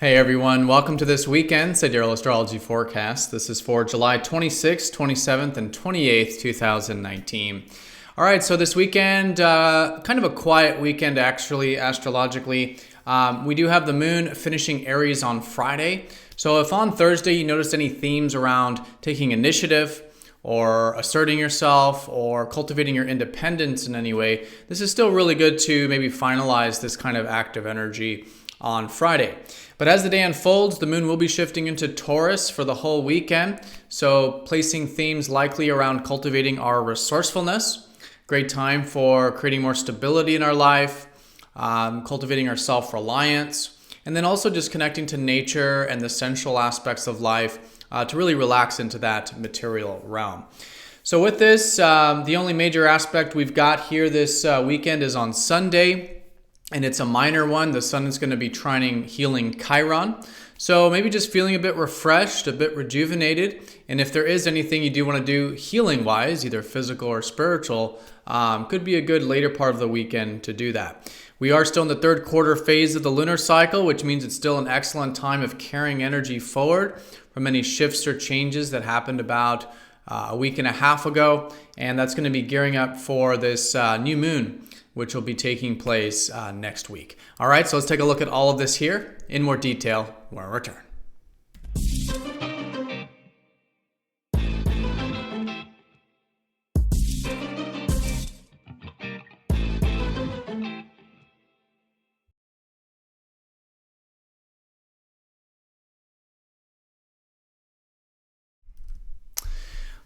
Hey everyone, welcome to this weekend Sidereal Astrology forecast. This is for July 26th, 27th, and 28th, 2019. All right, so this weekend, kind of a quiet weekend actually, astrologically. We do have the moon finishing Aries on Friday. So if on Thursday you noticed any themes around taking initiative, or asserting yourself, or cultivating your independence in any way, this is still really good to maybe finalize this kind of active energy on Friday. But as the day unfolds, the moon will be shifting into Taurus for the whole weekend. So placing themes likely around cultivating our resourcefulness. Great time for creating more stability in our life, cultivating our self-reliance, and then also just connecting to nature and the sensual aspects of life to really relax into that material realm. So with this, the only major aspect we've got here this weekend is on Sunday. And it's a minor one. The sun is going to be trining healing Chiron. So maybe just feeling a bit refreshed, a bit rejuvenated. And if there is anything you do want to do healing-wise, either physical or spiritual, could be a good later part of the weekend to do that. We are still in the third quarter phase of the lunar cycle, which means it's still an excellent time of carrying energy forward from any shifts or changes that happened about a week and a half ago. And that's going to be gearing up for this new moon, which will be taking place next week. All right, so let's take a look at all of this here in more detail when we return.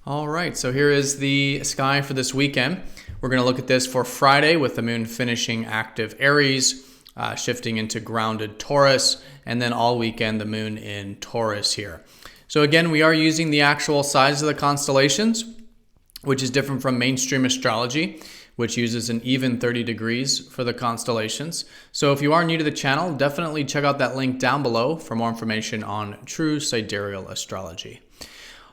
All right, so here is the sky for this weekend. We're going to look at this for Friday with the moon finishing active Aries, shifting into grounded Taurus, and then all weekend the moon in Taurus here. So again, we are using the actual size of the constellations, which is different from mainstream astrology, which uses an even 30 degrees for the constellations. So if you are new to the channel, definitely check out that link down below for more information on true sidereal astrology.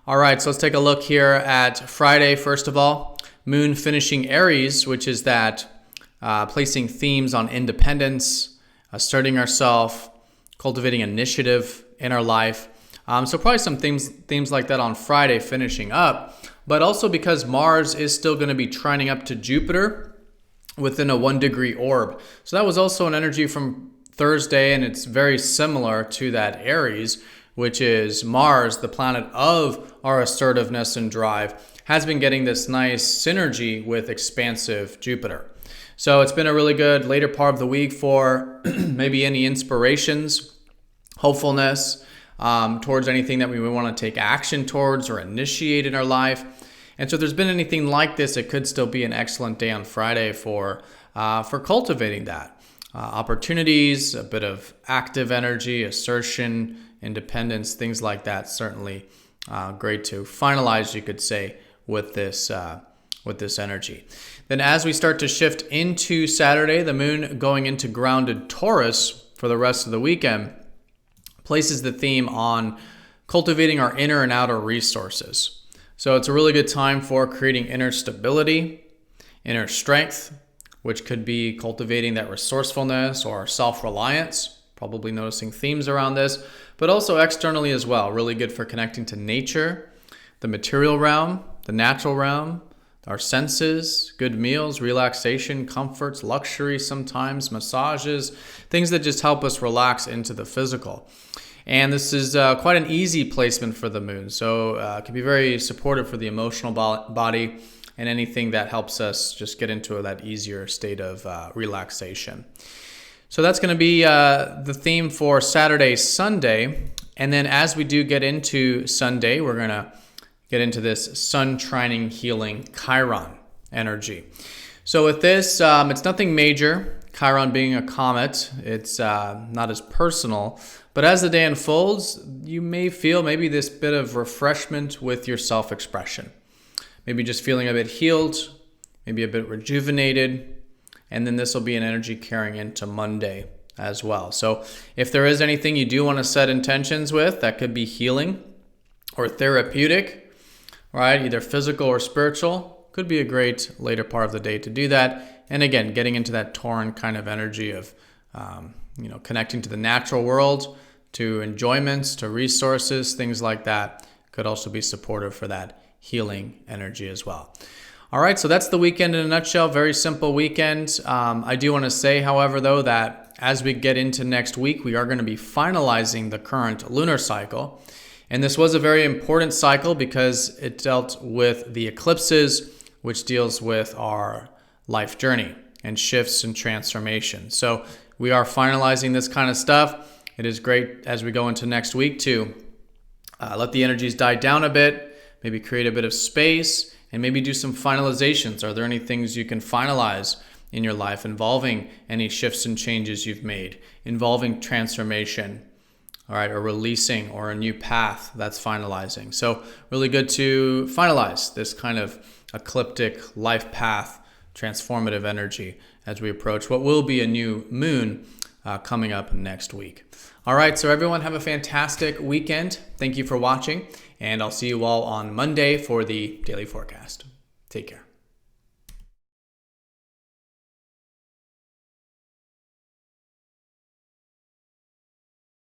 All right, so let's take a look here at Friday, first of all. Moon finishing Aries, which is that placing themes on independence, asserting ourselves, cultivating initiative in our life. So probably some themes like that on Friday finishing up, but also because Mars is still going to be trining up to Jupiter within a 1 degree orb. So that was also an energy from Thursday, and it's very similar to that Aries, which is Mars, the planet of our assertiveness and drive, has been getting this nice synergy with expansive Jupiter. So it's been a really good later part of the week for maybe any inspirations, hopefulness towards anything that we want to take action towards or initiate in our life. And so if there's been anything like this, it could still be an excellent day on Friday for cultivating that. Opportunities, a bit of active energy, assertion, independence, things like that. Certainly great to finalize, you could say, with this energy. Then as we start to shift into Saturday, the moon going into grounded Taurus for the rest of the weekend places the theme on cultivating our inner and outer resources. So it's a really good time for creating inner stability, inner strength, which could be cultivating that resourcefulness or self-reliance, probably noticing themes around this, but also externally as well. Really good for connecting to nature, the material realm, the natural realm, our senses, good meals, relaxation, comforts, luxury sometimes, massages, things that just help us relax into the physical. And this is quite an easy placement for the moon. So it can be very supportive for the emotional body and anything that helps us just get into that easier state of relaxation. So that's going to be the theme for Saturday, Sunday. And then as we do get into Sunday, we're going to get into this sun trining healing Chiron energy. So with this, it's nothing major. Chiron being a comet, it's not as personal. But as the day unfolds, you may feel maybe this bit of refreshment with your self-expression. Maybe just feeling a bit healed, maybe a bit rejuvenated. And then this will be an energy carrying into Monday as well. So if there is anything you do want to set intentions with, that could be healing or therapeutic, right? Either physical or spiritual. Could be a great later part of the day to do that. And again, getting into that Tauran kind of energy of, connecting to the natural world, to enjoyments, to resources, things like that could also be supportive for that healing energy as well. All right, so that's the weekend in a nutshell. Very simple weekend. I do want to say, however, though, that as we get into next week, we are going to be finalizing the current lunar cycle. And this was a very important cycle because it dealt with the eclipses, which deals with our life journey and shifts and transformation. So we are finalizing this kind of stuff. It is great as we go into next week to let the energies die down a bit, maybe create a bit of space, and maybe do some finalizations. Are there any things you can finalize in your life involving any shifts and changes you've made, involving transformation, all right, or releasing, or a new path that's finalizing? So really good to finalize this kind of ecliptic life path, transformative energy as we approach what will be a new moon coming up next week. All right, so everyone have a fantastic weekend. Thank you for watching, and I'll see you all on Monday for the daily forecast. Take care.